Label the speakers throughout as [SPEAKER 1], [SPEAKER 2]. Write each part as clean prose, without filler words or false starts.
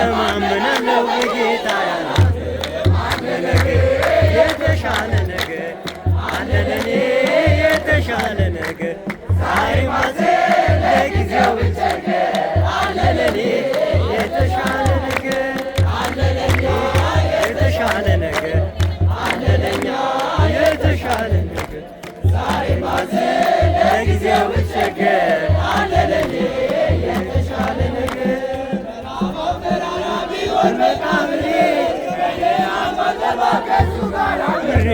[SPEAKER 1] እተማመናለሁ በጌታ አለ ነገ የተሻለ ነገር አለ ለኔ የተሻለ ነገር ዛሬ ማዘን ለጊዜው ብቸገር አለ ለኔ የተሻለ ነገር አለ ለኔ የተሻለ ነገር አለ ለኛ የተሻለ ነገር ዛሬ ማዘን ለጊዜው ብቸገር አለ ለኔ የተሻለ ነገር ቢሆን መቃብሬ ከሱ ጋር አብሬ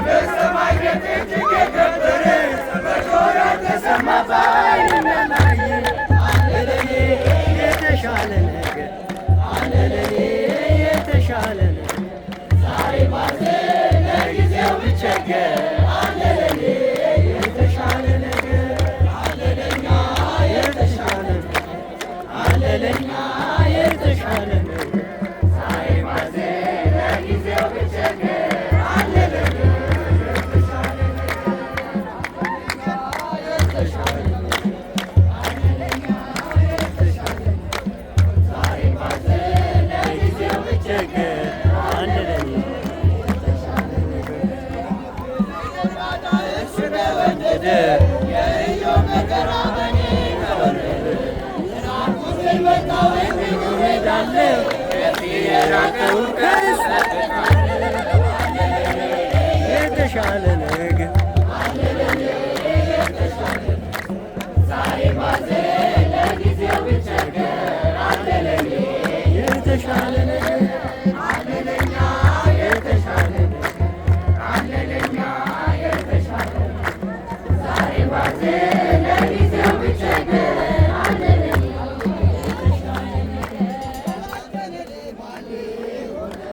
[SPEAKER 1] በሰማይ ቤት እጅግ የከበረ በጆሮ ተሰማ ባይነማይ አለ ለኔ የተሻለ ነገር አለ ለኔ የተሻለ ነገር ዛሬ ማዘን ለጊዜው ብቸገር አለ ለኔ የተሻለ ነገር አለ ለኛ የተሻለ ነገር አለ ለኛ የተሻለ ነገር ዛሬ ማዘን ለጊዜው ብቸገር አለ ለኔ የተሻለ ነገር የተሻለ አለ ለኛ የተሻለ ዛሬ ማዘን ለጊዜው ብቸገር አለ ለኔ የተሻለ ነገር እሱ በወደደ የኢዮብ መከራ በኔ ከወረደ ራቁቴን ወጣሁ እሄዳለሁ